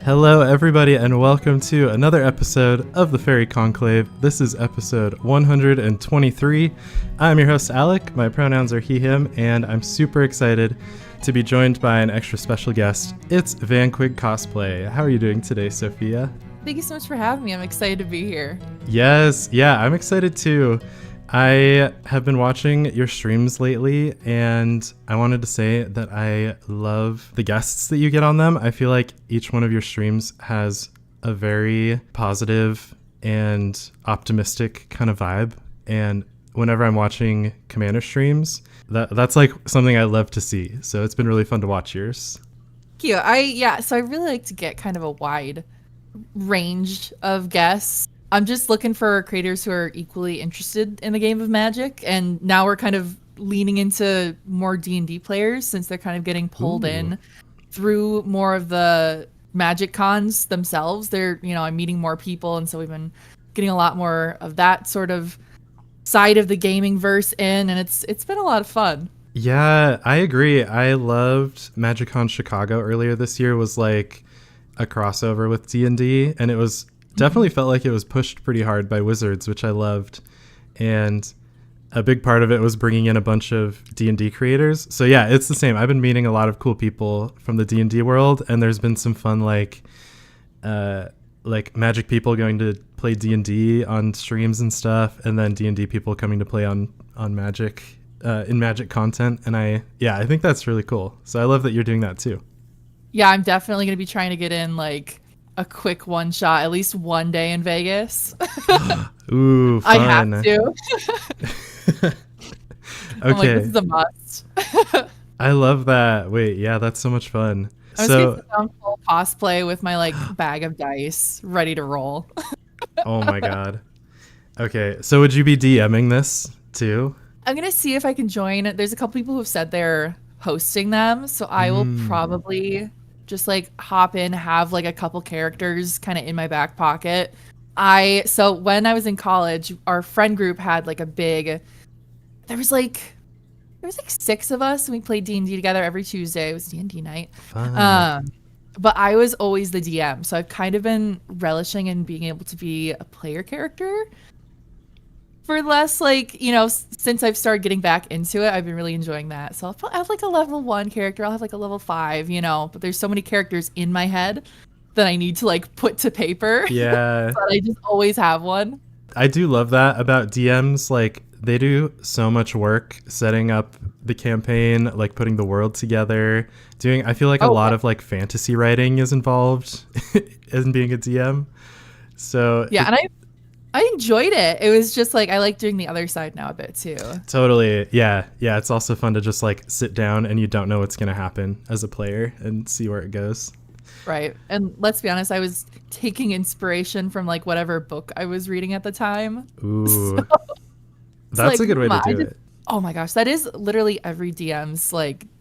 Hello, everybody, and welcome to another episode of the Faerie Conclave. This is episode 123. I'm your host, Alec. My pronouns are he, him, and I'm super excited to be joined by an extra special guest. It's Quigg Cosplay. How are you doing today, Sophia? Thank you so much for having me. I'm excited to be here. Yes, yeah, I'm excited too. I have been watching your streams lately, and I wanted to say that I love the guests that you get on them. I feel like each one of your streams has a very positive and optimistic kind of vibe. And whenever I'm watching Commander streams, that's like something I love to see. So it's been really fun to watch yours. Thank you. So I really like to get kind of a wide range of guests. I'm just looking for creators who are equally interested in the game of Magic, and now we're kind of leaning into more D&D players since they're kind of getting pulled in through more of the Magic cons themselves. I'm meeting more people, and so we've been getting a lot more of that sort of side of the gaming verse in, and it's been a lot of fun. Yeah, I agree. I loved MagicCon Chicago earlier this year. Was like a crossover with D&D, and it was definitely felt like it was pushed pretty hard by Wizards, which I loved. And a big part of it was bringing in a bunch of D&D creators. So yeah, it's the same. I've been meeting a lot of cool people from the D&D world, and there's been some fun like Magic people going to play D&D on streams and stuff, and then D&D people coming to play on Magic in Magic content. And I think that's really cool. So I love that you're doing that too. Yeah, I'm definitely going to be trying to get in like a quick one shot, at least one day in Vegas. Ooh, fun. I have to. Okay. This is a must. I love that. Wait, yeah, that's so much fun. I was going to sit down full cosplay with my bag of dice ready to roll. Oh my god. Okay, so would you be DMing this too? I'm going to see if I can join. There's a couple people who have said they're hosting them, so I will probably just hop in, have a couple characters kind of in my back pocket. So when I was in college, our friend group had there was 6 of us, and we played D&D together every Tuesday. It was D&D night. But I was always the DM, so I've kind of been relishing in being able to be a player character for less, since I've started getting back into it. I've been really enjoying that. So I'll have a level 1 character. I'll have a level 5, but there's so many characters in my head that I need to put to paper. Yeah. But I just always have one. I do love that about DMs. They do so much work setting up the campaign, putting the world together. I feel like a lot of fantasy writing is involved in being a DM. So yeah, and I enjoyed it. It was just I like doing the other side now a bit too. Totally. Yeah. It's also fun to just sit down and you don't know what's going to happen as a player and see where it goes. Right. And let's be honest, I was taking inspiration from whatever book I was reading at the time. Ooh. So, that's a good way to do it. Oh my gosh. That is literally every DM's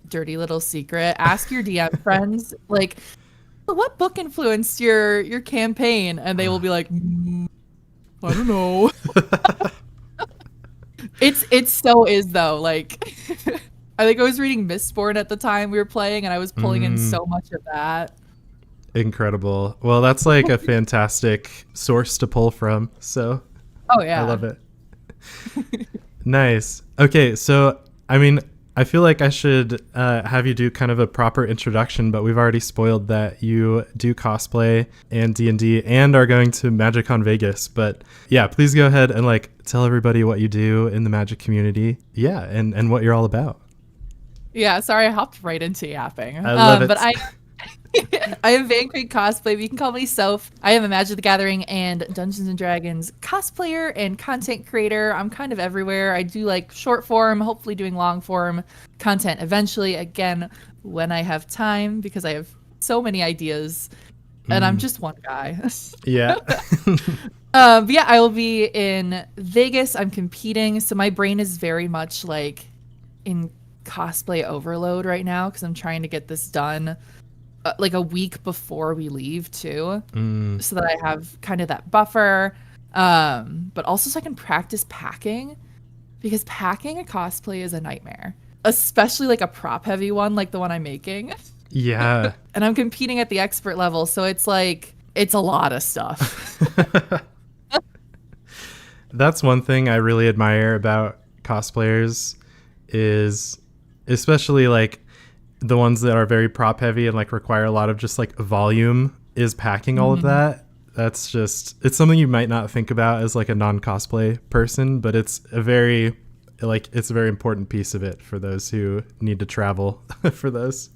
dirty little secret. Ask your DM friends, what book influenced your campaign? And they will be like, I don't know. It so is though. I think I was reading Mistborn at the time we were playing, and I was pulling in so much of that. Incredible. Well, that's a fantastic source to pull from. So, oh yeah, I love it. Nice. Okay, so I feel like I should have you do kind of a proper introduction, but we've already spoiled that you do cosplay and D&D and are going to MagicCon Vegas. But yeah, please go ahead and tell everybody what you do in the Magic community. Yeah, and what you're all about. Yeah, sorry, I hopped right into yapping. I love it. But I am Quigg Cosplay, but you can call me Soph. I am a Magic the Gathering and Dungeons & Dragons cosplayer and content creator. I'm kind of everywhere. I do short form, hopefully doing long form content eventually, again, when I have time, because I have so many ideas and I'm just one guy. Yeah. But yeah, I will be in Vegas. I'm competing, so my brain is very much in cosplay overload right now because I'm trying to get this done a week before we leave too, so that I have kind of that buffer, but also so I can practice packing, because packing a cosplay is a nightmare, especially a prop heavy one like the one I'm making. Yeah. And I'm competing at the expert level, so it's like, it's a lot of stuff. That's one thing I really admire about cosplayers is especially like the ones that are very prop heavy and like require a lot of just like volume is packing all of that. That's just, it's something you might not think about as like a non-cosplay person, but it's a very important piece of it for those who need to travel for those.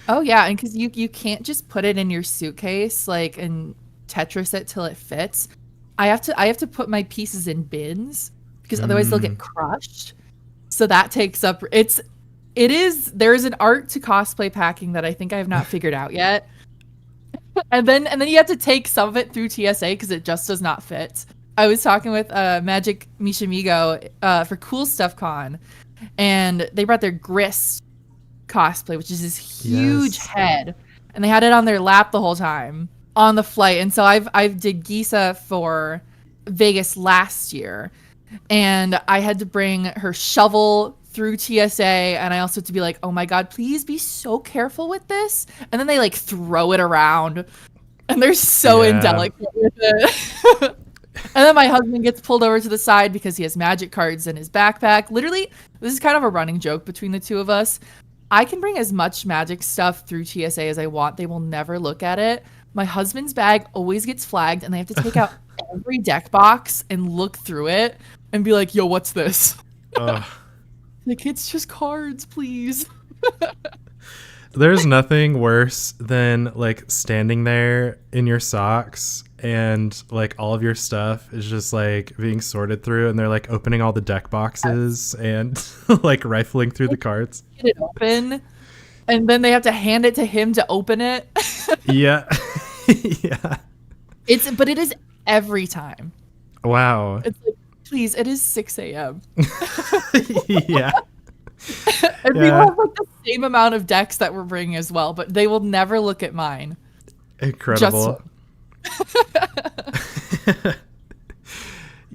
Oh yeah, and because you can't just put it in your suitcase like and Tetris it till it fits. I have to put my pieces in bins because otherwise they'll get crushed. So that takes up there is an art to cosplay packing that I think I have not figured out yet. And then you have to take some of it through TSA because it just does not fit. I was talking with Magic Mishamigo for Cool Stuff Con, and they brought their Grist cosplay, which is this huge head, and they had it on their lap the whole time on the flight. And so I've did Gisa for Vegas last year, and I had to bring her shovel through TSA, and I also had to be like, oh my god, please be so careful with this. And then they like throw it around, and they're so indelicate with it. And then my husband gets pulled over to the side because he has magic cards in his backpack. Literally, this is kind of a running joke between the two of us. I can bring as much magic stuff through TSA as I want. They will never look at it. My husband's bag always gets flagged, and they have to take out every deck box and look through it and be like, yo, what's this? Like, it's just cards, please. There's nothing worse than like standing there in your socks and like all of your stuff is just like being sorted through, and they're like opening all the deck boxes and like rifling through the cards. Get it open, and then they have to hand it to him to open it. Yeah. Yeah. But it is every time. Wow. It's like, please, it is 6 a.m. Yeah. And we have like the same amount of decks that we're bringing as well, but they will never look at mine. Incredible.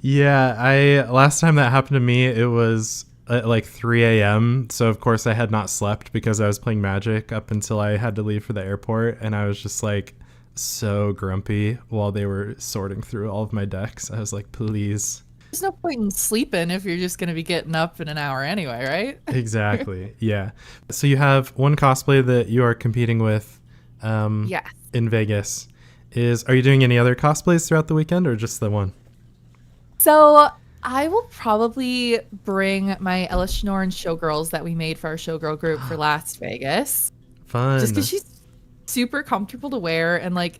Yeah, last time that happened to me, it was at like 3 a.m. So of course I had not slept because I was playing Magic up until I had to leave for the airport, and I was just like so grumpy while they were sorting through all of my decks. I was like, please. There's no point in sleeping if you're just going to be getting up in an hour anyway, right? Exactly. Yeah. So you have one cosplay that you are competing with in Vegas. Are you doing any other cosplays throughout the weekend or just the one? So I will probably bring my Ella Schnorren showgirls that we made for our showgirl group for Las Vegas. Fun. Just because she's super comfortable to wear, and like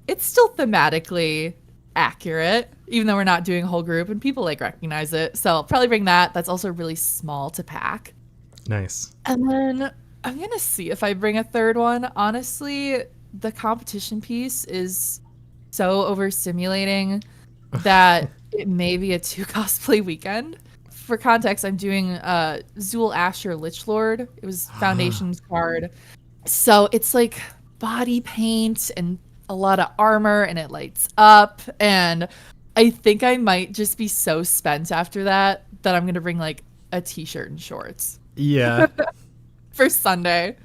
it's still thematically accurate, even though we're not doing a whole group, and people like recognize it. So I'll probably bring that. That's also really small to pack. Nice. And then I'm going to see if I bring a third one. Honestly, the competition piece is so overstimulating that it may be a 2 cosplay weekend. For context, I'm doing Zool Asher Lichlord. It was Foundation's card. So it's like body paint and a lot of armor, and it lights up, and I think I might just be so spent after that I'm gonna bring like a t-shirt and shorts. Yeah. For Sunday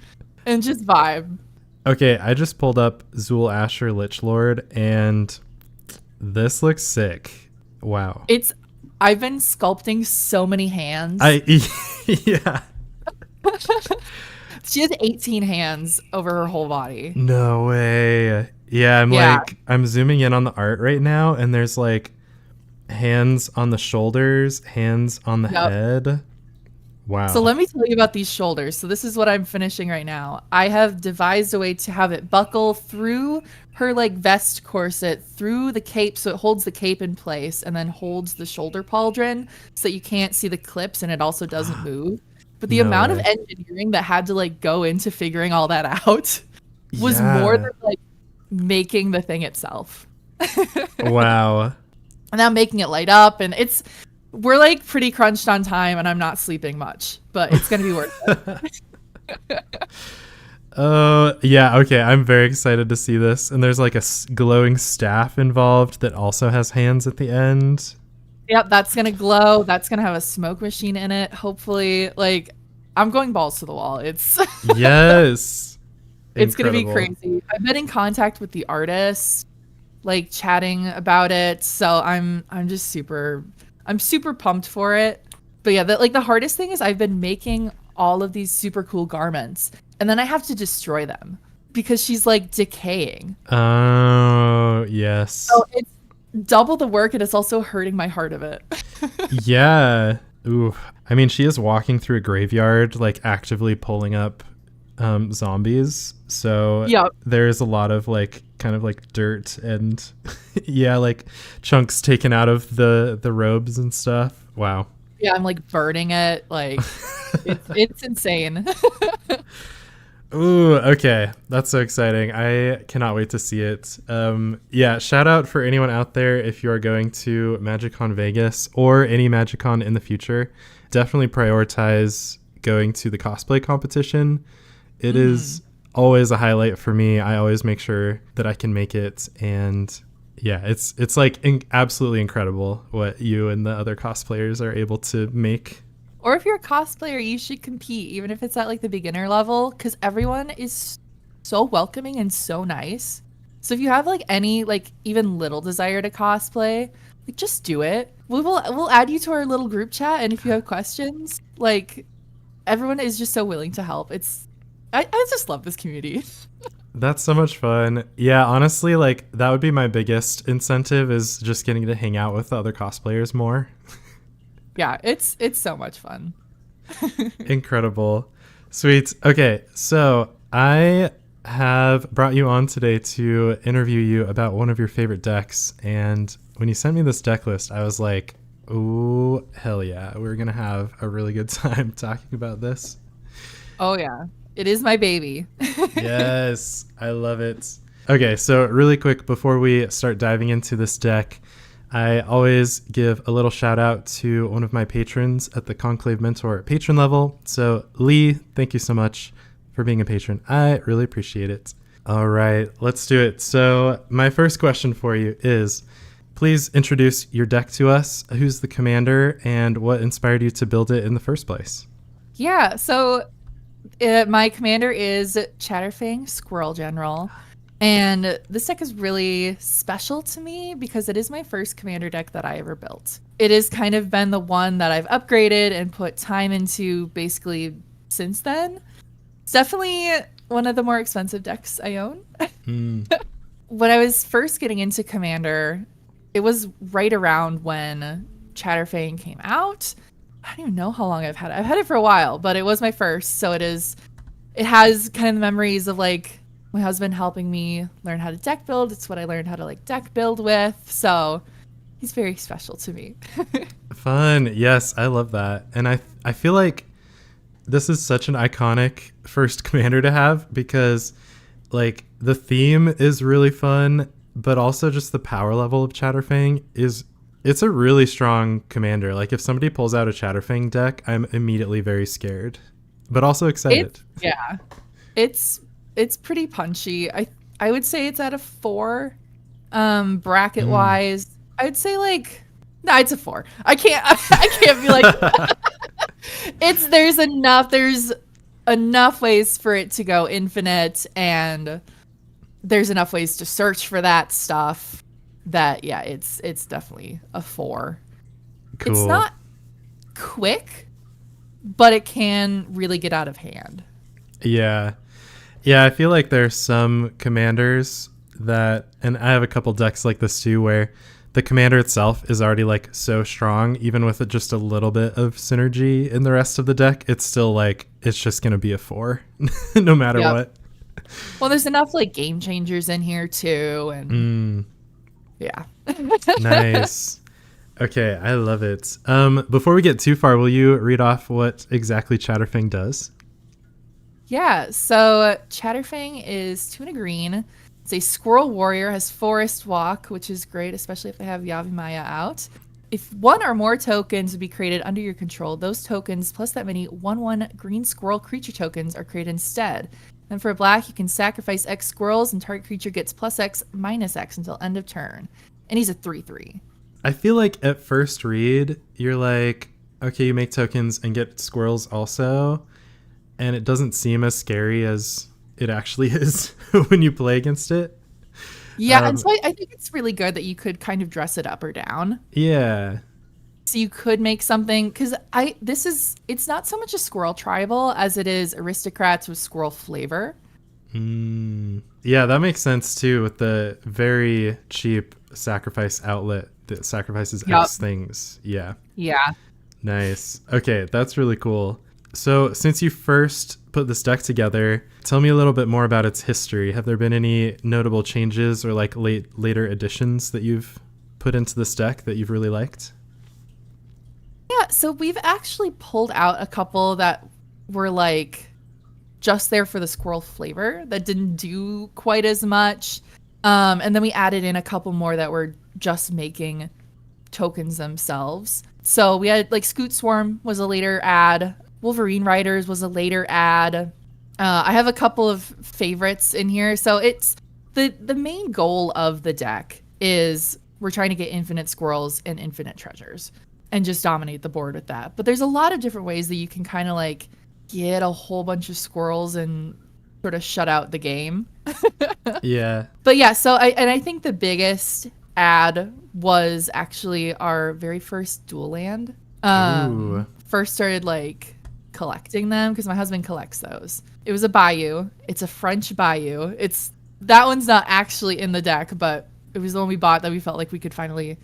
and just vibe. Okay, I just pulled up Zool Asher Lichlord, and this looks sick. Wow. I've been sculpting so many hands. Yeah. She has 18 hands over her whole body. No way. Yeah, I'm zooming in on the art right now, and there's like hands on the shoulders, hands on the head. Wow. So let me tell you about these shoulders. So this is what I'm finishing right now. I have devised a way to have it buckle through her like vest corset, through the cape, so it holds the cape in place and then holds the shoulder pauldron so that you can't see the clips, and it also doesn't move. But the amount of engineering that had to like go into figuring all that out was more than like making the thing itself. Wow. And now making it light up, and we're like pretty crunched on time, and I'm not sleeping much, but it's gonna be worth it. Oh yeah, okay, I'm very excited to see this. And there's like a glowing staff involved that also has hands at the end. Yep, that's gonna glow. That's gonna have a smoke machine in it, hopefully. Like, I'm going balls to the wall. It's Yes. It's gonna be Incredible. crazy. I've been in contact with the artists, like chatting about it. So I'm just I'm super pumped for it. But yeah, the hardest thing is I've been making all of these super cool garments, and then I have to destroy them because she's like decaying. Oh, yes. So it's double the work, and it's also hurting my heart of it. Yeah. Ooh. I mean, she is walking through a graveyard, like actively pulling up zombies. So Yeah. there's a lot of like kind of like dirt and yeah, like chunks taken out of the robes and stuff. Wow. Yeah, I'm like burning it. Like it's insane. Ooh, okay. That's so exciting. I cannot wait to see it. Yeah, shout out for anyone out there if you are going to MagicCon Vegas or any MagicCon in the future. Definitely prioritize going to the cosplay competition. It is always a highlight for me. I always make sure that I can make it, and yeah, it's like absolutely incredible what you and the other cosplayers are able to make. Or if you're a cosplayer, you should compete, even if it's at like the beginner level, because everyone is so welcoming and so nice. So if you have like any like even little desire to cosplay, like just do it. We'll add you to our little group chat, and if you have questions, like everyone is just so willing to help. I just love this community. That's so much fun. Yeah, honestly, like that would be my biggest incentive is just getting to hang out with the other cosplayers more. Yeah, it's so much fun. Incredible. Sweet. Okay, so I have brought you on today to interview you about one of your favorite decks. And when you sent me this deck list, I was like, ooh, hell yeah. We're going to have a really good time talking about this. Oh yeah, it is my baby. Yes, I love it. Okay, so really quick before we start diving into this deck, I always give a little shout out to one of my patrons at the Conclave Mentor patron level. So Lee, thank you so much for being a patron. I really appreciate it. All right, let's do it. So my first question for you is, please introduce your deck to us. Who's the commander and what inspired you to build it in the first place? Yeah, so my commander is Chatterfang, Squirrel General. And this deck is really special to me because it is my first commander deck that I ever built. It has kind of been the one that I've upgraded and put time into basically since then. It's definitely one of the more expensive decks I own. When I was first getting into commander, it was right around when Chatterfang came out. I don't even know how long I've had it. I've had it for a while, but it was my first. So it has kind of the memories of like my husband helping me learn how to deck build. It's what I learned how to like deck build with. So he's very special to me. Fun. Yes, I love that. And I feel like this is such an iconic first commander to have because like the theme is really fun, but also just the power level of Chatterfang it's a really strong commander. Like if somebody pulls out a Chatterfang deck, I'm immediately very scared, but also excited. It's pretty punchy. I would say it's at a 4. Bracket wise, I would say like no, it's a 4. I can't be like there's enough ways for it to go infinite, and there's enough ways to search for that stuff that yeah, it's definitely a 4. Cool. It's not quick, but it can really get out of hand. Yeah. Yeah, I feel like there's some commanders that, and I have a couple decks like this too, where the commander itself is already like so strong, even with just a little bit of synergy in the rest of the deck, it's still like, it's just going to be a 4 no matter what. Well, there's enough like game changers in here too. And yeah. Nice. Okay, I love it. Before we get too far, will you read off what exactly Chatterfang does? Yeah, so Chatterfang is 2 and a green. It's a squirrel warrior, has forest walk, which is great, especially if they have Yavimaya out. If one or more tokens would be created under your control, those tokens plus that many 1/1 green squirrel creature tokens are created instead. And for black, you can sacrifice X squirrels and target creature gets +X -X until end of turn. And he's a 3/3. I feel like at first read, you're like, okay, you make tokens and get squirrels also. And it doesn't seem as scary as it actually is when you play against it. Yeah, and so I think it's really good that you could kind of dress it up or down. Yeah. So you could make something, because it's not so much a squirrel tribal as it is aristocrats with squirrel flavor. Yeah, that makes sense too, with the very cheap sacrifice outlet that sacrifices X things. Yeah. Yeah. Nice. Okay, that's really cool. So since you first put this deck together, tell me a little bit more about its history. Have there been any notable changes or like later additions that you've put into this deck that you've really liked? Yeah, so we've actually pulled out a couple that were like just there for the squirrel flavor that didn't do quite as much. And then we added in a couple more that were just making tokens themselves. So we had like Scoot Swarm was a later add. Wolverine Riders was a later add. I have a couple of favorites in here. So it's the main goal of the deck is we're trying to get infinite squirrels and infinite treasures and just dominate the board with that. But there's a lot of different ways that you can kind of like get a whole bunch of squirrels and sort of shut out the game. Yeah. But yeah, so I think the biggest add was actually our very first dual land. First started like collecting them because my husband collects those. It was a bayou. It's a French bayou. That one's not actually in the deck, but it was the one we bought that we felt like we could finally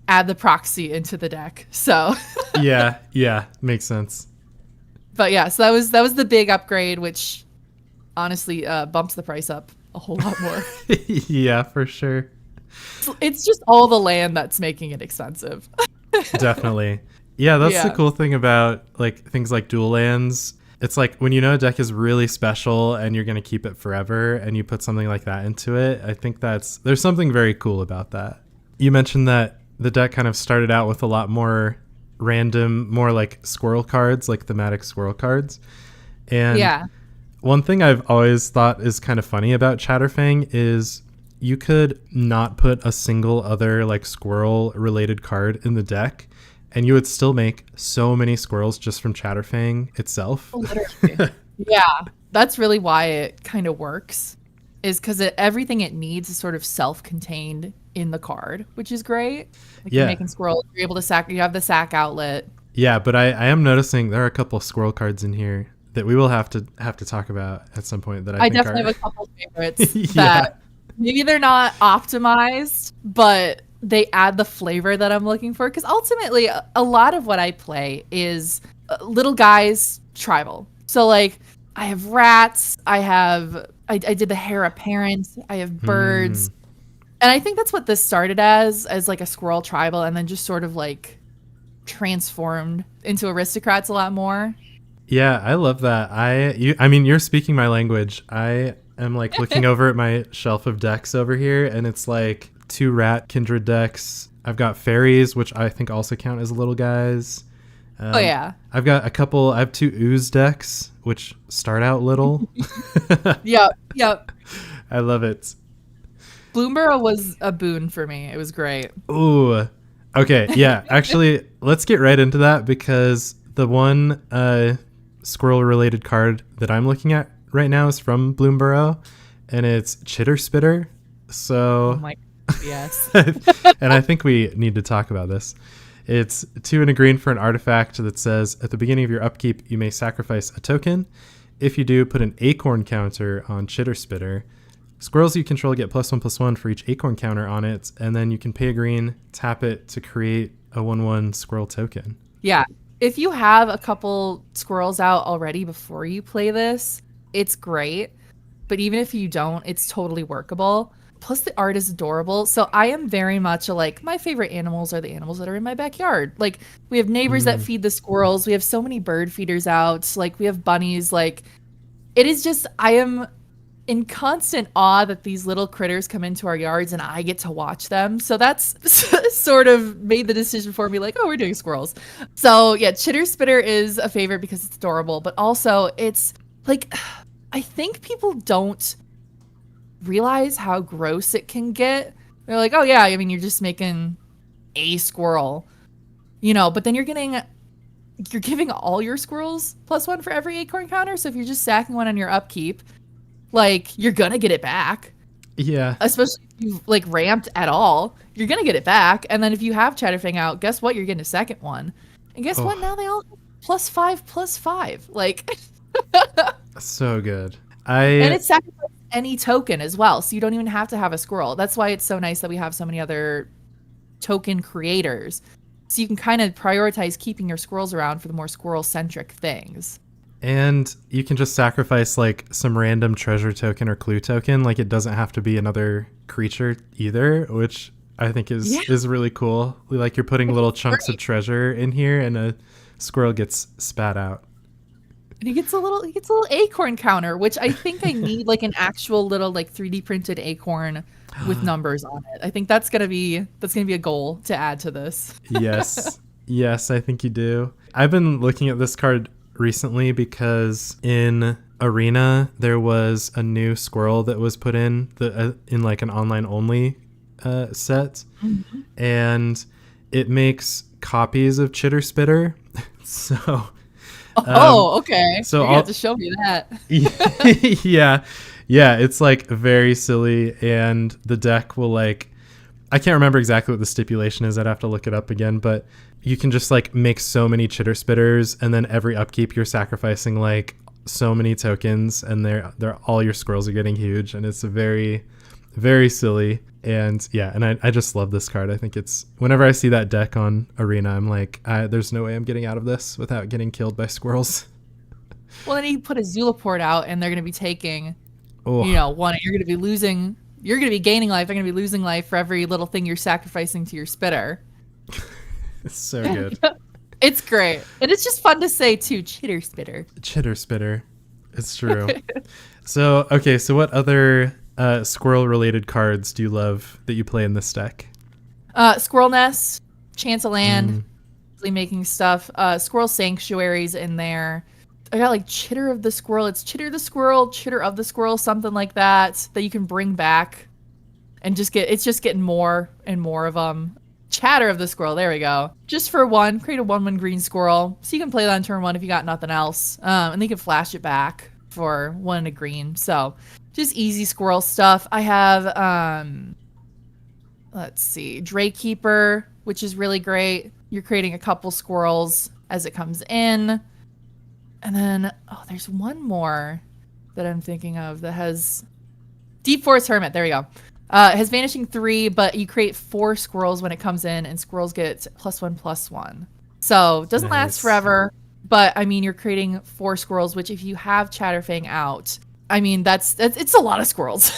add the proxy into the deck. So yeah, makes sense. But yeah, so that was the big upgrade, which honestly bumps the price up a whole lot more. Yeah, for sure. It's just all the land that's making it expensive. Definitely. Yeah, that's the cool thing about like things like dual lands. It's like when you know a deck is really special and you're going to keep it forever and you put something like that into it, I think there's something very cool about that. You mentioned that the deck kind of started out with a lot more random, more like squirrel cards, like thematic squirrel cards. And one thing I've always thought is kind of funny about Chatterfang is you could not put a single other like squirrel related card in the deck and you would still make so many squirrels just from Chatterfang itself. Literally. Yeah, that's really why it kind of works, is because everything it needs is sort of self-contained in the card, which is great. Like you're making squirrels, you're able to sack, you have the sack outlet. Yeah, but I am noticing there are a couple of squirrel cards in here that we will have to talk about at some point that I think definitely have a couple of favorites that maybe they're not optimized, but they add the flavor that I'm looking for. Because ultimately, a lot of what I play is little guys tribal. So like I have rats, I did the heir apparent, I have birds. And I think that's what this started as like a squirrel tribal, and then just sort of like transformed into aristocrats a lot more. Yeah, I love that. I mean, you're speaking my language. I am like looking over at my shelf of decks over here, and it's like 2 rat kindred decks. I've got fairies, which I think also count as little guys. I've got I have 2 ooze decks, which start out little. Yep. I love it. Bloomborough was a boon for me. It was great. Ooh. Okay, yeah. Actually, let's get right into that because the one squirrel-related card that I'm looking at right now is from Bloomborough, and it's Chitter Spitter. So, oh my, yes. And I think we need to talk about this. It's 2 and a green for an artifact that says, at the beginning of your upkeep, you may sacrifice a token. If you do, put an acorn counter on Chitter Spitter. Squirrels you control get +1/+1 for each acorn counter on it, and then you can pay a green, tap it to create a 1/1 squirrel token. Yeah. If you have a couple squirrels out already before you play this, it's great. But even if you don't, it's totally workable. Plus the art is adorable. So I am very much like, my favorite animals are the animals that are in my backyard. Like we have neighbors that feed the squirrels. We have so many bird feeders out. Like we have bunnies. Like it is just, I am in constant awe that these little critters come into our yards and I get to watch them. So that's sort of made the decision for me, like, oh, we're doing squirrels. So yeah, Chitter Spitter is a favorite because it's adorable, but also it's like, I think people don't realize how gross it can get. They're like, oh yeah, I mean, you're just making a squirrel, you know, but then you're giving all your squirrels +1 for every acorn counter. So if you're just sacking one on your upkeep, like you're gonna get it back. Yeah. Especially if you've like ramped at all, you're gonna get it back. And then if you have Chatterfang out, guess what? You're getting a second one. And guess what? Now they all have +5/+5. Like so good. And it's sacrifices any token as well. So you don't even have to have a squirrel. That's why it's so nice that we have so many other token creators. So you can kind of prioritize keeping your squirrels around for the more squirrel-centric things. And you can just sacrifice like some random treasure token or clue token. Like it doesn't have to be another creature either, which I think is really cool. Like you're putting little chunks of treasure in here and a squirrel gets spat out. And he gets a little acorn counter, which I think I need like an actual little like 3D printed acorn with numbers on it. I think that's gonna be a goal to add to this. Yes, I think you do. I've been looking at this card recently because in Arena there was a new squirrel that was put in in like an online only set, and it makes copies of Chitter Spitter. So. Okay. So you have to show me that. yeah, it's like very silly, and the deck will like, I can't remember exactly what the stipulation is. I'd have to look it up again, but you can just like make so many Chitter Spitters, and then every upkeep you're sacrificing like so many tokens, and they're all your squirrels are getting huge, and it's very, very silly. And yeah, and I just love this card. I think it's, whenever I see that deck on Arena, I'm like, there's no way I'm getting out of this without getting killed by squirrels. Well, then you put a Zulaport out, and they're going to be taking, one. You're going to be losing. You're going to be gaining life. They're going to be losing life for every little thing you're sacrificing to your spitter. It's so good. It's great, and it's just fun to say too. Chitter Spitter. Chitter Spitter. It's true. So what other squirrel-related cards do you love that you play in this deck? Squirrel Nest, Chance of Land, making stuff. Squirrel Sanctuaries in there. I got like Chitter of the Squirrel. It's Chitter the Squirrel, Chitter of the Squirrel, something like that you can bring back, and it's just getting more and more of them. Chatter of the Squirrel. There we go. Just for one, create a 1/1 green squirrel, so you can play that on turn 1 if you got nothing else, and then you can flash it back for 1 and a green. So. Just easy squirrel stuff. I have, let's see, Draykeeper, which is really great. You're creating a couple squirrels as it comes in. And then, there's one more that I'm thinking of that has Deep Forest Hermit. There we go. It has Vanishing 3, but you create 4 squirrels when it comes in, and squirrels get +1/+1. So it doesn't last forever, but I mean, you're creating 4 squirrels, which if you have Chatterfang out, I mean, it's a lot of squirrels.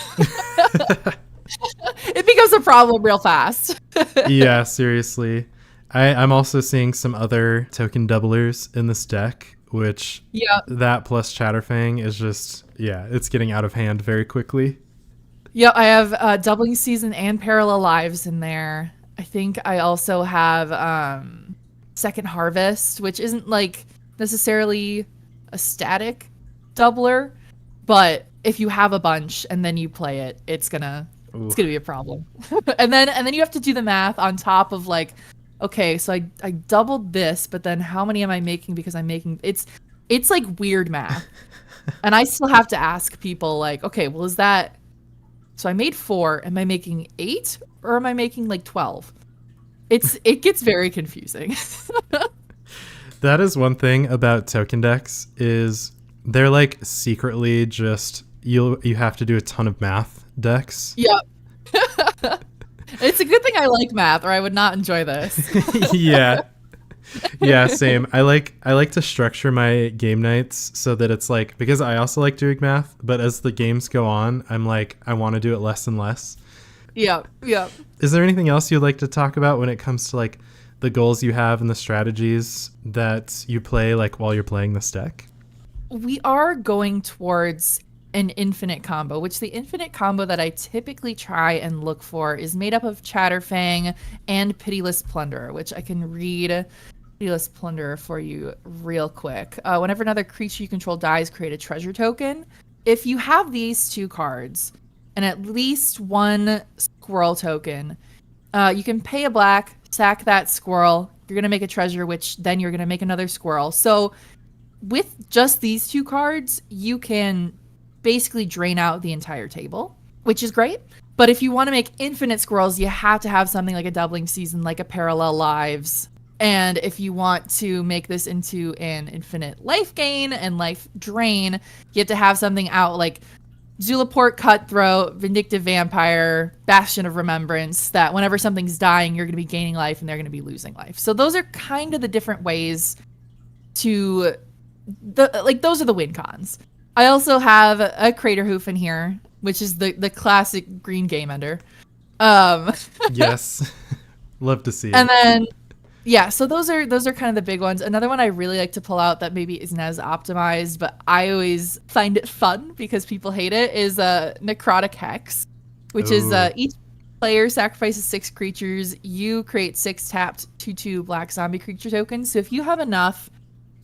It becomes a problem real fast. Yeah, seriously. I'm also seeing some other token doublers in this deck, which that plus Chatterfang is just, it's getting out of hand very quickly. Yeah, I have Doubling Season and Parallel Lives in there. I think I also have Second Harvest, which isn't like necessarily a static doubler. But if you have a bunch and then you play it, it's gonna be a problem. and then you have to do the math on top of like, okay, so I doubled this, but then how many am I making because I'm making it's like weird math. And I still have to ask people like, okay, well, is that, so I made 4, am I making 8 or am I making like 12? It gets very confusing. That is one thing about token decks is they're like secretly just you have to do a ton of math decks. Yep. It's a good thing I like math, or I would not enjoy this. Yeah, same. I like to structure my game nights so that it's like, because I also like doing math, but as the games go on, I'm like, I want to do it less and less. Yeah. Is there anything else you'd like to talk about when it comes to like the goals you have and the strategies that you play like while you're playing this deck? We are going towards an infinite combo, which the infinite combo that I typically try and look for is made up of Chatterfang and Pitiless Plunderer, which I can read Pitiless Plunderer for you real quick. Whenever another creature you control dies, create a treasure token. If you have these 2 cards and at least 1 squirrel token, you can pay a black, sack that squirrel. You're going to make a treasure, which then you're going to make another squirrel. So with just these 2 cards, you can basically drain out the entire table, which is great. But if you want to make infinite squirrels, you have to have something like a doubling season, like a parallel lives. And if you want to make this into an infinite life gain and life drain, you have to have something out like Zulaport, Cutthroat, Vindictive Vampire, Bastion of Remembrance, that whenever something's dying, you're going to be gaining life and they're going to be losing life. So those are kind of the different ways to, those are the win cons. I also have a Crater Hoof in here, which is the classic green game ender. Yes. Love to see it. And then, yeah, so those are kind of the big ones. Another one I really like to pull out that maybe isn't as optimized, but I always find it fun because people hate it, is Necrotic Hex, which is each player sacrifices 6 creatures. You create 6 tapped 2/2 black zombie creature tokens. So if you have enough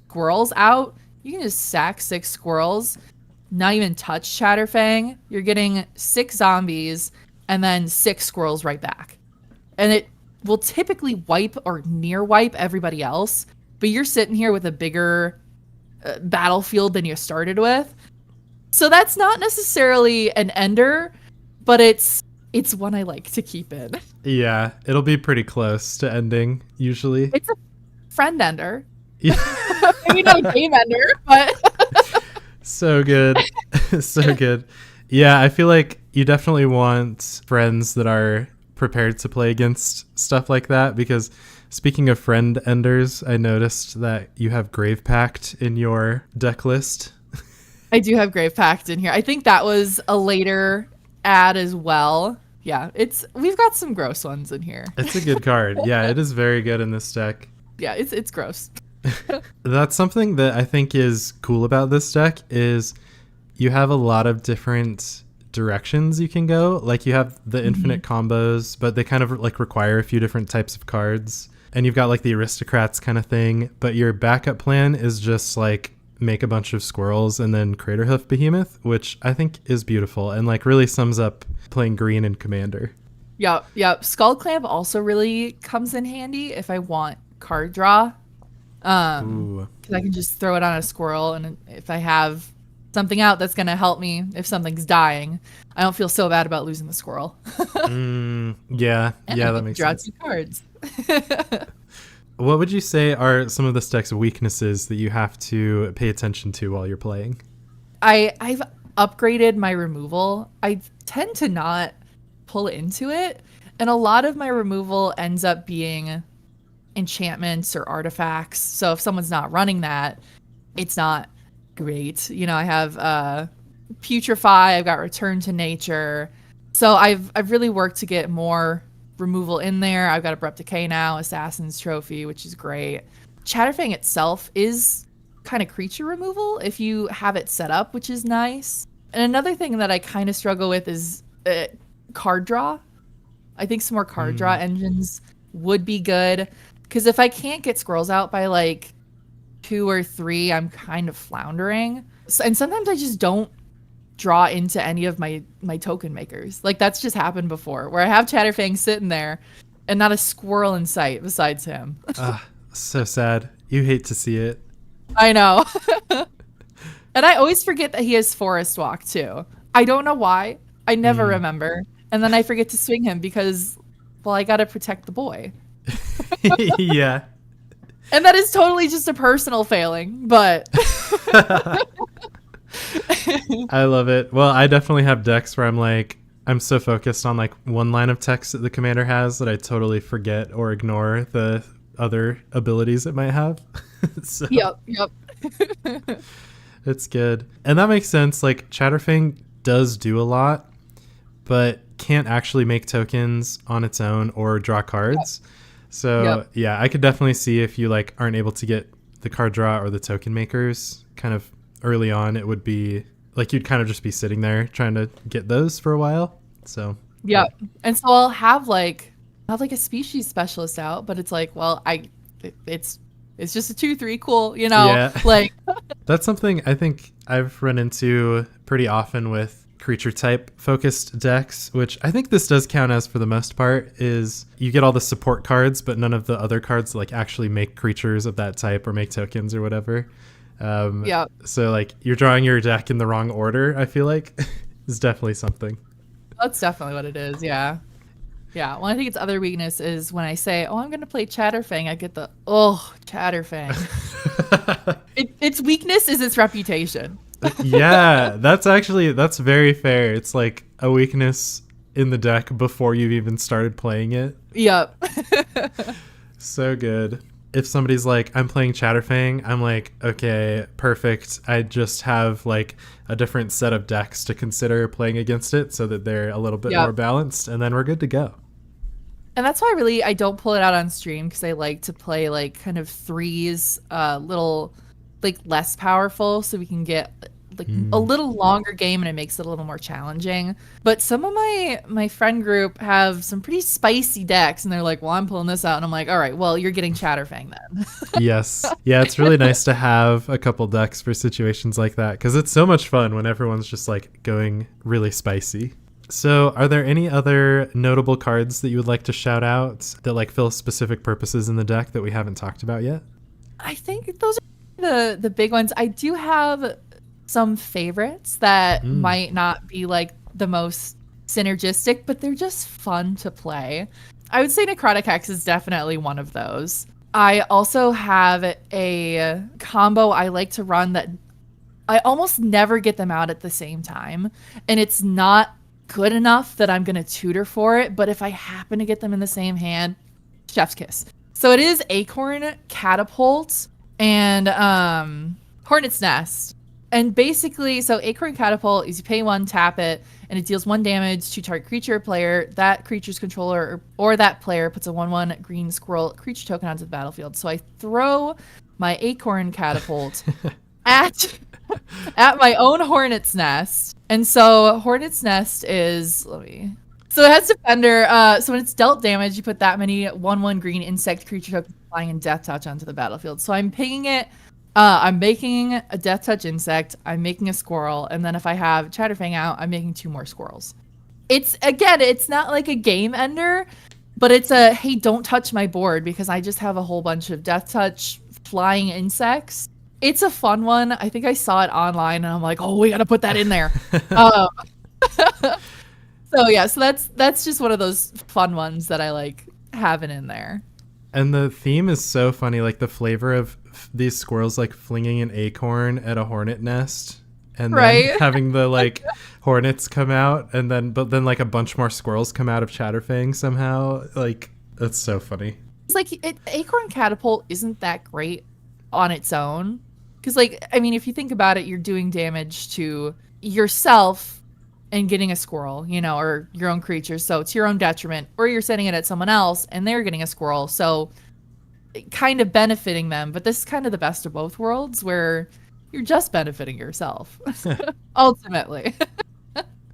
squirrels out, you can just sack 6 squirrels, not even touch Chatterfang. You're getting 6 zombies and then 6 squirrels right back. And it will typically wipe or near wipe everybody else, but you're sitting here with a bigger battlefield than you started with. So that's not necessarily an ender, but it's one I like to keep in. Yeah, it'll be pretty close to ending usually. It's a friend ender. Yeah. Maybe not a game ender, but so good. So good. Yeah, I feel like you definitely want friends that are prepared to play against stuff like that, because speaking of friend enders, I noticed that you have Grave Pact in your deck list. I do have Grave Pact in here. I think that was a later add as well. Yeah, we've got some gross ones in here. It's a good card. Yeah, it is very good in this deck. Yeah, it's gross. That's something that I think is cool about this deck, is you have a lot of different directions you can go. Like you have the infinite combos, but they kind of like require a few different types of cards. And you've got like the aristocrats kind of thing, but your backup plan is just like make a bunch of squirrels and then Craterhoof Behemoth, which I think is beautiful and like really sums up playing green in Commander. Yep. Skull Clamp also really comes in handy if I want card draw. Because I can just throw it on a squirrel, and if I have something out that's going to help me if something's dying, I don't feel so bad about losing the squirrel. Yeah, that makes draw sense. 2 cards. What would you say are some of this deck's weaknesses that you have to pay attention to while you're playing? I've upgraded my removal. I tend to not pull into it, and a lot of my removal ends up being enchantments or artifacts. So if someone's not running that, it's not great. You know, I have Putrefy, I've got Return to Nature. So I've really worked to get more removal in there. I've got Abrupt Decay now, Assassin's Trophy, which is great. Chatterfang itself is kind of creature removal if you have it set up, which is nice. And another thing that I kind of struggle with is card draw. I think some more card draw engines would be good, because if I can't get squirrels out by like 2 or 3, I'm kind of floundering. And sometimes I just don't draw into any of my token makers. Like that's just happened before, where I have Chatterfang sitting there and not a squirrel in sight besides him. So sad. You hate to see it. I know. And I always forget that he has Forest Walk too. I don't know why. I never remember. And then I forget to swing him because, well, I got to protect the boy. Yeah. And that is totally just a personal failing, but I love it. Well, I definitely have decks where I'm so focused on like one line of text that the commander has that I totally forget or ignore the other abilities it might have. So, Yep. It's good. And that makes sense. Like Chatterfang does do a lot, but can't actually make tokens on its own or draw cards. So yeah, I could definitely see if you like aren't able to get the card draw or the token makers kind of early on, it would be like you'd kind of just be sitting there trying to get those for a while. So yeah. And so I'll have like a species specialist out, but it's like, well, it's just a 2/3, cool, you know. Yeah. Like that's something I think I've run into pretty often with creature type focused decks, which I think this does count as for the most part, is you get all the support cards, but none of the other cards like actually make creatures of that type or make tokens or whatever. Yeah, So like you're drawing your deck in the wrong order, I feel like is definitely something. that's definitely what it is. Yeah. Yeah. Well, I think its other weakness is when I say, "Oh, I'm going to play Chatterfang," I get the Chatterfang. Its weakness is its reputation. Yeah, that's very fair. It's like a weakness in the deck before you've even started playing it. Yep. So good. If somebody's like, I'm playing Chatterfang, I'm like, okay, perfect. I just have like a different set of decks to consider playing against it so that they're a little bit more balanced, and then we're good to go. And that's why I don't pull it out on stream, because I like to play like kind of threes, little like less powerful, so we can get like a little longer game and it makes it a little more challenging. But some of my friend group have some pretty spicy decks, and they're like, well, I'm pulling this out, and I'm like, all right, well, you're getting Chatterfang then. Yes. Yeah, it's really nice to have a couple decks for situations like that, because it's so much fun when everyone's just like going really spicy. So are there any other notable cards that you would like to shout out that like fill specific purposes in the deck that we haven't talked about yet? I think those are the big ones. I do have some favorites that might not be like the most synergistic, but they're just fun to play. I would say Necrotic Hex is definitely one of those. I also have a combo I like to run that I almost never get them out at the same time, and it's not good enough that I'm going to tutor for it, but if I happen to get them in the same hand, chef's kiss. So it is Acorn, Catapult, and Hornet's Nest. And basically, so Acorn Catapult is you pay 1, tap it, and it deals 1 damage to target creature or player. That creature's controller or that player puts a 1/1 green squirrel creature token onto the battlefield. So I throw my Acorn Catapult at my own Hornet's Nest. And so Hornet's Nest is, so it has Defender. So when it's dealt damage, you put that many 1/1 green insect creature tokens flying and Death Touch onto the battlefield. So I'm picking it. I'm making a Death Touch insect, I'm making a squirrel, and then if I have Chatterfang out, I'm making 2 more squirrels. It's not like a game ender, but it's a, hey, don't touch my board, because I just have a whole bunch of Death Touch flying insects. It's a fun one. I think I saw it online, and I'm like, oh, we got to put that in there. So yeah, so that's just one of those fun ones that I like having in there. And the theme is so funny, like the flavor of these squirrels like flinging an acorn at a hornet nest and then having the like hornets come out, and then like a bunch more squirrels come out of Chatterfang somehow. Like, that's so funny. It's like Acorn Catapult isn't that great on its own, because like, I mean, if you think about it, you're doing damage to yourself and getting a squirrel, or your own creature, so it's your own detriment, or you're sending it at someone else and they're getting a squirrel, so kind of benefiting them. But this is kind of the best of both worlds, where you're just benefiting yourself ultimately.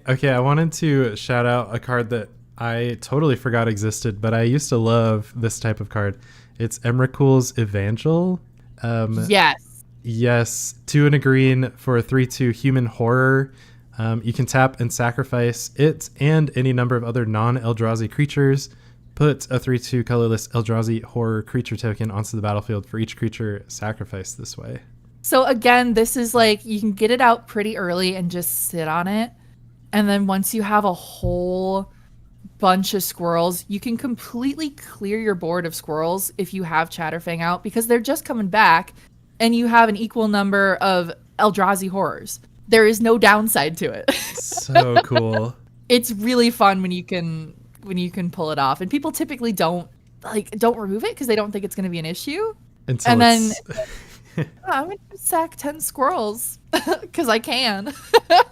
Okay, I wanted to shout out a card that I totally forgot existed, but I used to love this type of card. It's Emrakul's Evangel. Yes, 2 and a green for a 3/2 human horror. You can tap and sacrifice it and any number of other non-Eldrazi creatures. Put a 3/2 colorless Eldrazi horror creature token onto the battlefield for each creature sacrificed this way. So again, this is like, you can get it out pretty early and just sit on it. And then once you have a whole bunch of squirrels, you can completely clear your board of squirrels if you have Chatterfang out, because they're just coming back and you have an equal number of Eldrazi horrors. There is no downside to it. So cool. It's really fun when you can pull it off, and people typically don't remove it because they don't think it's going to be an issue. I'm going to sack 10 squirrels because I can.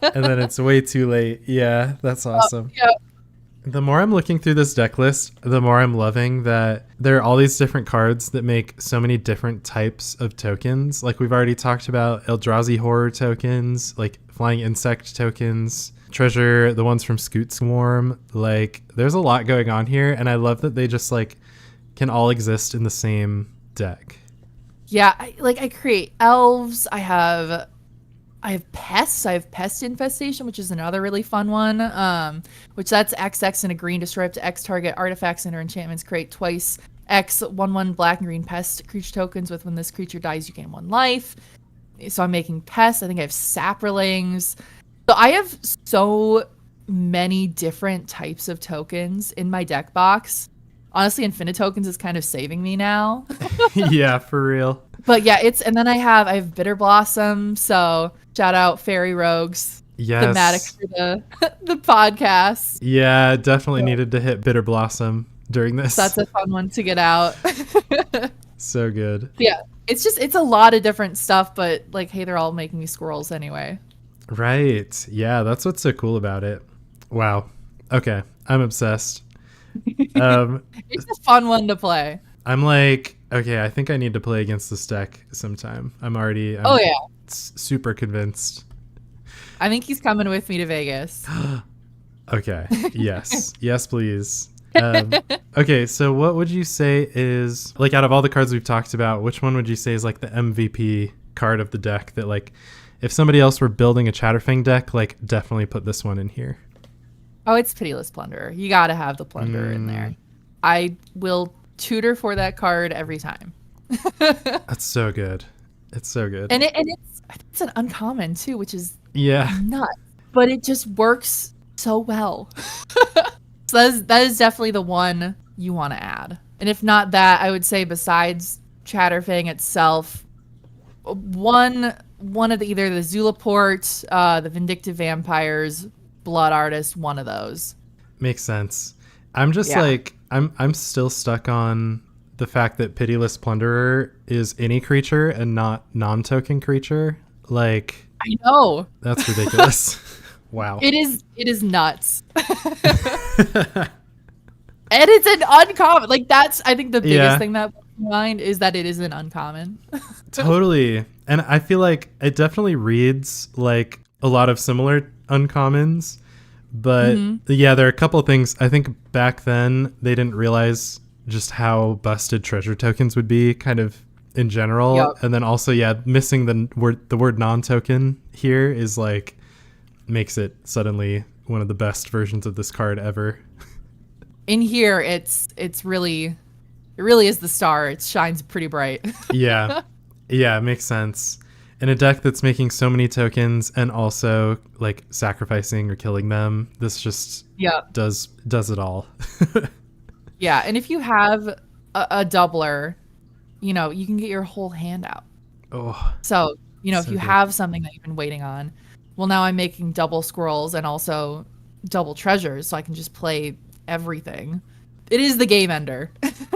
And then it's way too late. Yeah, that's awesome. Yeah. The more I'm looking through this deck list, the more I'm loving that there are all these different cards that make so many different types of tokens. Like, we've already talked about Eldrazi horror tokens, like flying insect tokens, treasure, the ones from Scoot Swarm. Like, there's a lot going on here, and I love that they just like can all exist in the same deck. Yeah, I create elves. I have pests. I have pest infestation, which is another really fun one. Which that's XX and a green, destroy up to X target artifacts and or enchantments. Create twice X 1/1 black and green pest creature tokens with, when this creature dies, you gain 1 life. So I'm making pests. I think I have saprolings. So I have so many different types of tokens in my deck box. Honestly, Infinite Tokens is kind of saving me now. Yeah, for real. But yeah, and then I have Bitter Blossom. So shout out Fairy Rogues. Yes. Thematic for the podcast. Yeah, definitely needed to hit Bitter Blossom during this. That's a fun one to get out. So good. Yeah, it's a lot of different stuff, but like, hey, they're all making me squirrels anyway. Right. Yeah, that's what's so cool about it. Wow. Okay, I'm obsessed. It's a fun one to play. I'm like, okay, I think I need to play against this deck sometime. I'm super convinced. I think he's coming with me to Vegas. Okay. Yes. Yes, please. Okay, so what would you say is, like, out of all the cards we've talked about, which one would you say is like the MVP card of the deck that, like, if somebody else were building a Chatterfang deck, like, definitely put this one in here? Oh, it's Pitiless Plunderer. You got to have the Plunderer in there. I will tutor for that card every time. That's so good. It's so good. And it's an uncommon too, which is nuts. But it just works so well. So that is definitely the one you want to add. And if not that, I would say besides Chatterfang itself, one of either the Zulaport, the Vindictive Vampires, Blood Artist, one of those. Makes sense. I'm just like, I'm still stuck on the fact that Pitiless Plunderer is any creature and not non-token creature. Like, I know. That's ridiculous. Wow. It is nuts. And it's an uncommon. Like, that's, I think, the biggest thing that blows my mind is that it is an uncommon. Totally. And I feel like it definitely reads like a lot of similar uncommons. But yeah, there are a couple of things. I think back then they didn't realize just how busted treasure tokens would be kind of in general. Yep. And then also, missing the word non-token here is like, makes it suddenly one of the best versions of this card ever. In here, it really is the star. It shines pretty bright. Yeah, it makes sense. In a deck that's making so many tokens and also like sacrificing or killing them, this just does it all. Yeah, and if you have a doubler, you can get your whole hand out. Oh. So, if you have something that you've been waiting on, well, now I'm making double squirrels and also double treasures, so I can just play everything. It is the game ender.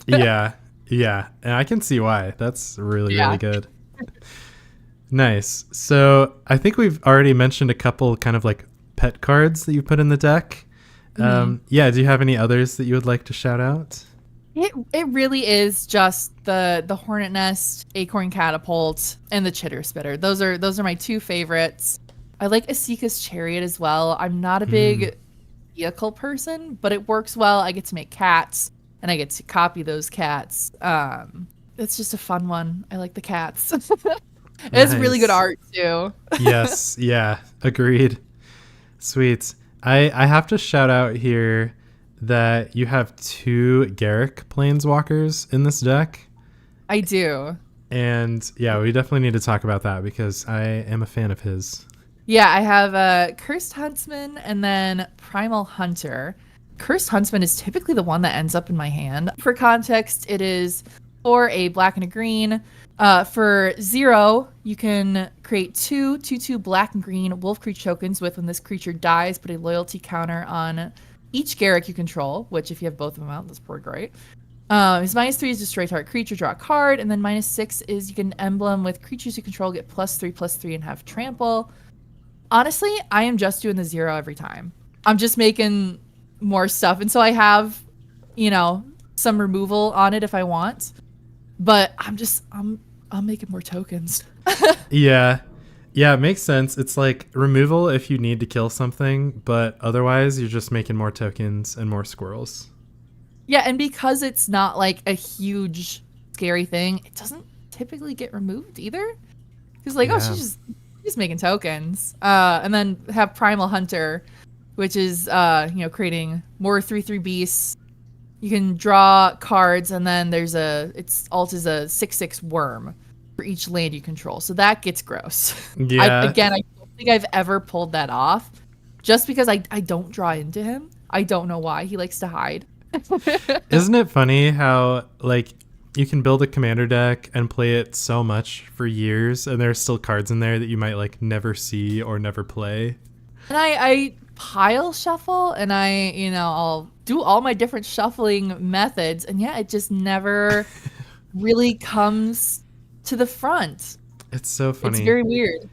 Yeah. And I can see why. That's really good. Nice. So I think we've already mentioned a couple kind of like pet cards that you put in the deck. Do you have any others that you would like to shout out? It really is just the Hornet Nest, Acorn Catapult, and the Chitter Spitter. Those are my two favorites. I like Asika's Chariot as well. I'm not a big vehicle person, but it works well. I get to make cats, and I get to copy those cats. It's just a fun one. I like the cats. It's really good art too. Yes, yeah, agreed. Sweet. I have to shout out here that you have 2 Garruk Planeswalkers in this deck. I do. And yeah, we definitely need to talk about that because I am a fan of his. Yeah, I have Cursed Huntsman and then Primal Hunter. Cursed Huntsman is typically the one that ends up in my hand. For context, it is for a black and a green. For 0, you can create 2/2/2 black and green wolf creature tokens with when this creature dies, put a loyalty counter on each Garruk you control, which if you have both of them out, that's pretty great. His -3 is destroy target creature, draw a card, and then -6 is you can emblem with creatures you control, get +3/+3 and have trample. Honestly, I am just doing the 0 every time. I'm just making more stuff. And so I have, some removal on it if I want. But I'm making more tokens. Yeah, it makes sense. It's like removal if you need to kill something, but otherwise you're just making more tokens and more squirrels. Yeah, and because it's not like a huge scary thing, it doesn't typically get removed either. Because she's just making tokens. And then have Primal Hunter, which is creating more 3/3 beasts. You can draw cards, and then its alt is a 6/6 worm. for each land you control. So that gets gross. Yeah. I don't think I've ever pulled that off. Just because I don't draw into him. I don't know why. He likes to hide. Isn't it funny how, like, you can build a commander deck and play it so much for years, and there's still cards in there that you might, like, never see or never play? And I pile shuffle, and I'll do all my different shuffling methods, and yeah, it just never really comes to the front. It's so funny. It's very weird.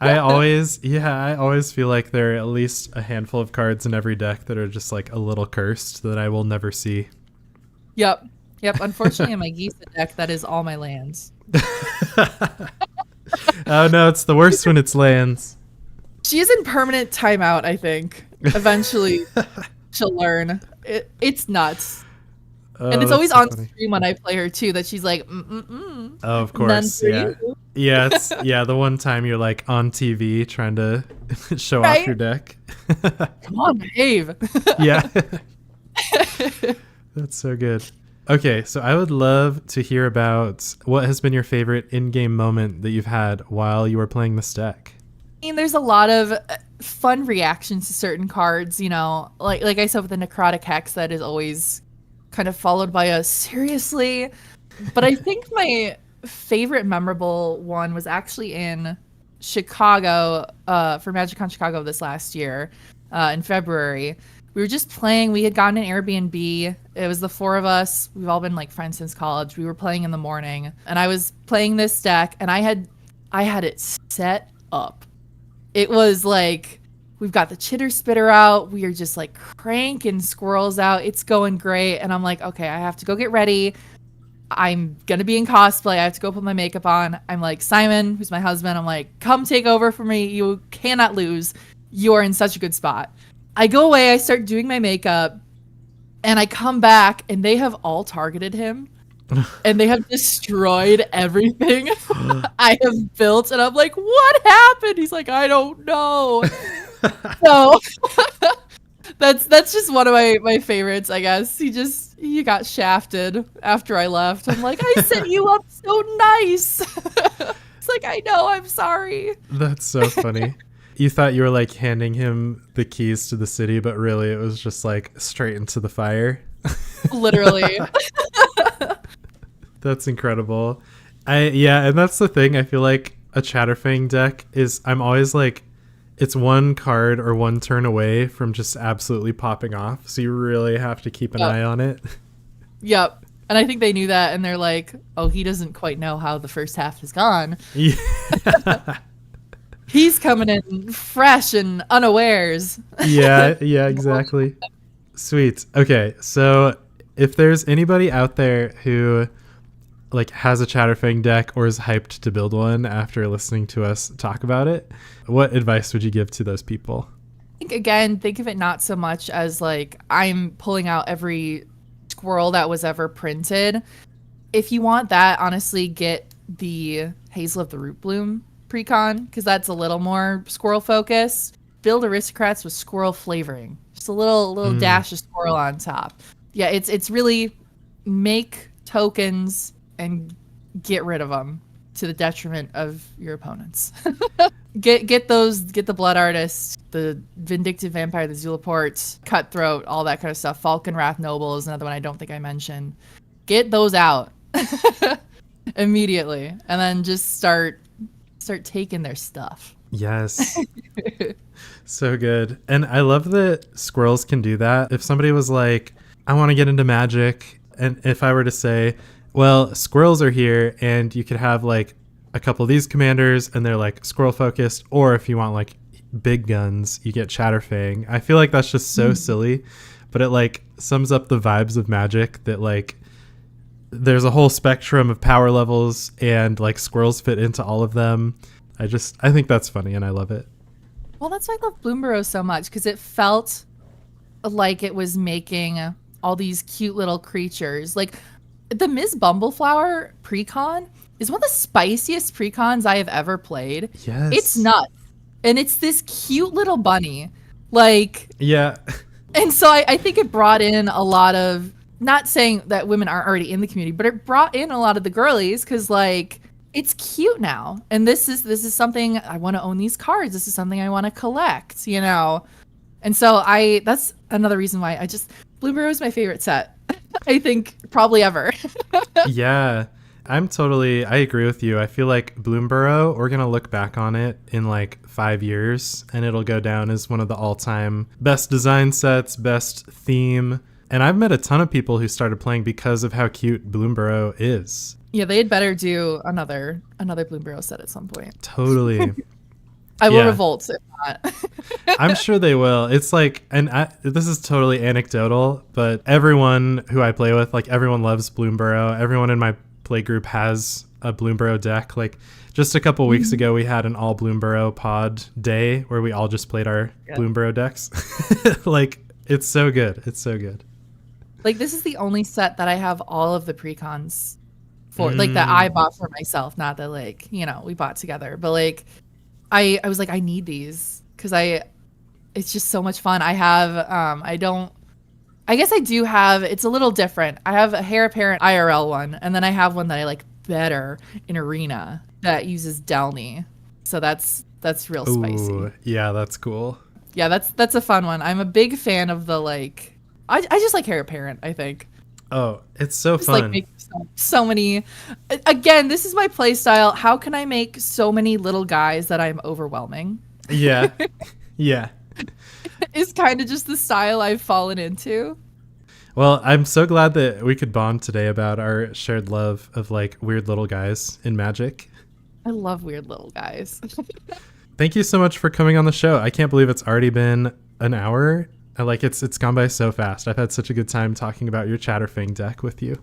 I always feel like there are at least a handful of cards in every deck that are just like a little cursed that I will never see. Yep. Unfortunately, in my Gisa deck, that is all my lands. Oh no, it's the worst when it's lands. She is in permanent timeout, I think. Eventually, she'll learn. It's nuts. Oh, and it's always so on funny. stream when I play her too, that she's like, Oh, of course, none for yeah. you. Yeah, it's the one time you're like on TV trying to show off your deck. Come on, behave. Yeah. That's so good. Okay, so I would love to hear about what has been your favorite in-game moment that you've had while you were playing this deck. I mean, there's a lot of fun reactions to certain cards, like I said with the Necrotic Hex, that is always kind of followed by a seriously. But I think my favorite memorable one was actually in Chicago for MagicCon Chicago this last year in February. We were just playing. We had gotten an Airbnb. It was the four of us. We've all been like friends since college. We were playing in the morning, and I was playing this deck, and I had it set up. It was like, we've got the chitter spitter out. We are just like cranking squirrels out. It's going great. And I'm like, okay, I have to go get ready. I'm going to be in cosplay. I have to go put my makeup on. I'm like, Simon, who's my husband, I'm like, come take over for me. You cannot lose. You are in such a good spot. I go away. I start doing my makeup, and I come back, and they have all targeted him. And they have destroyed everything I have built. And I'm like, what happened? He's like, I don't know. So that's just one of my favorites, I guess. He got shafted after I left. I'm like, I set you up so nice. It's like, I know, I'm sorry. That's so funny. You thought you were like handing him the keys to the city, but really it was just like straight into the fire. Literally. That's incredible. And that's the thing. I feel like a Chatterfang deck is, I'm always like, it's one card or one turn away from just absolutely popping off. So you really have to keep an eye on it. Yep. And I think they knew that, and they're like, oh, he doesn't quite know how the first half has gone. Yeah. He's coming in fresh and unawares. Yeah, exactly. Sweet. Okay, so if there's anybody out there who like has a Chatterfang deck or is hyped to build one after listening to us talk about it, what advice would you give to those people? I think, think of it not so much as like I'm pulling out every squirrel that was ever printed. If you want that, honestly, get the Hazel of the Root Bloom precon, because that's a little more squirrel focused. Build aristocrats with squirrel flavoring, just a little dash of squirrel on top. Yeah, it's really make tokens and get rid of them to the detriment of your opponents. get the Blood Artist, the Vindictive Vampire, the Zulaport, Cutthroat, all that kind of stuff. Falcon Wrath Noble is another one I don't think I mentioned. Get those out immediately, and then just start taking their stuff. Yes. So good. And I love that squirrels can do that. If somebody was like, I want to get into Magic, and if I were to say, well, squirrels are here, and you could have like a couple of these commanders and they're like squirrel focused, or if you want like big guns, you get Chatterfang. I feel like that's just so silly, but it like sums up the vibes of Magic, that like there's a whole spectrum of power levels and like squirrels fit into all of them. I think that's funny and I love it. Well, that's why I love Bloomburrow so much, because it felt like it was making all these cute little creatures. Like the Ms. Bumbleflower precon is one of the spiciest precons I have ever played. Yes. It's nuts. And it's this cute little bunny. Like, yeah. And so I think it brought in a lot of, not saying that women aren't already in the community, but it brought in a lot of the girlies, because like it's cute now. And this is something I want to own these cards. This is something I want to collect, you know. And so that's another reason why Bloomburrow is my favorite set. I think probably ever. Yeah. I agree with you. I feel like Bloomburrow, we're going to look back on it in like 5 years and it'll go down as one of the all-time best design sets, best theme. And I've met a ton of people who started playing because of how cute Bloomburrow is. Yeah, they'd better do another Bloomburrow set at some point. Totally. I will revolt if not. I'm sure they will. It's like, this is totally anecdotal, but everyone who I play with, like everyone loves Bloomburrow. Everyone in my play group has a Bloomburrow deck. Like just a couple weeks ago, we had an all Bloomburrow pod day where we all just played our Bloomburrow decks. Like it's so good. It's so good. Like this is the only set that I have all of the precons for, like that I bought for myself, not that like, you know, we bought together, but like I was like, I need these because it's just so much fun. I have, I guess I do have, it's a little different. I have a Heir Apparent IRL one, and then I have one that I like better in Arena that uses Delny. So that's real spicy. Ooh, yeah, that's cool. Yeah, that's a fun one. I'm a big fan of the like, I just like Heir Apparent, I think. Oh, it's so fun. Like so many. Again, this is my play style. How can I make so many little guys that I'm overwhelming? Yeah. Yeah. It's kind of just the style I've fallen into. Well, I'm so glad that we could bond today about our shared love of like weird little guys in Magic. I love weird little guys. Thank you so much for coming on the show. I can't believe it's already been an hour. It's gone by so fast. I've had such a good time talking about your Chatterfang deck with you.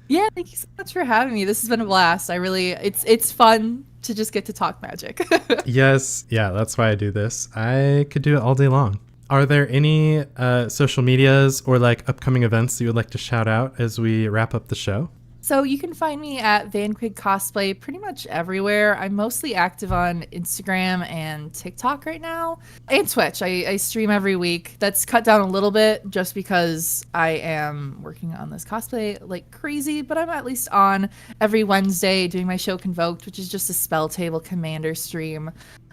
Yeah, thank you so much for having me. This has been a blast. It's fun to just get to talk Magic. Yes. Yeah, that's why I do this. I could do it all day long. Are there any social medias or like upcoming events that you would like to shout out as we wrap up the show? So you can find me at Quigg Cosplay pretty much everywhere. I'm mostly active on Instagram and TikTok right now, and Twitch. I stream every week. That's cut down a little bit just because I am working on this cosplay like crazy, but I'm at least on every Wednesday doing my show Convoked, which is just a spell table commander stream.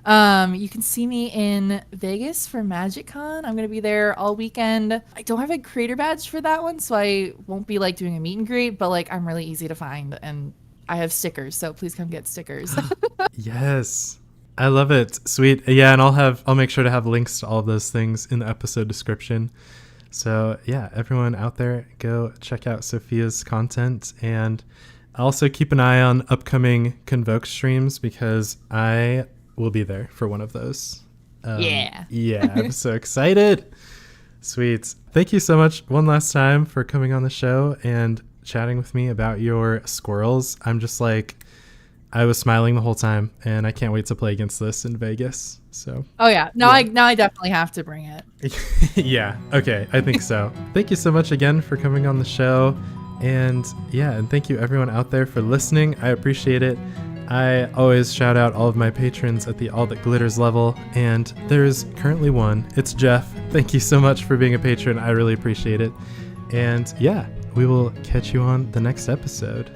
You can see me in Vegas for MagicCon. I'm going to be there all weekend. I don't have a creator badge for that one, so I won't be like doing a meet and greet, but like I'm really easy to find and I have stickers, so please come get stickers. Yes. I love it. Sweet. Yeah, and I'll make sure to have links to all of those things in the episode description. So, yeah, everyone out there, go check out Sophia's content, and also keep an eye on upcoming Convoke streams because I will be there for one of those. Yeah, I'm so excited. Sweet. Thank you so much one last time for coming on the show and chatting with me about your squirrels. I'm just like, I was smiling the whole time, and I can't wait to play against this in Vegas. So. Oh yeah, now I definitely have to bring it. Yeah. Okay. I think so. Thank you so much again for coming on the show, and thank you everyone out there for listening. I appreciate it. I always shout out all of my patrons at the All That Glitters level, and there's currently one. It's Jeff. Thank you so much for being a patron. I really appreciate it. And yeah, we will catch you on the next episode.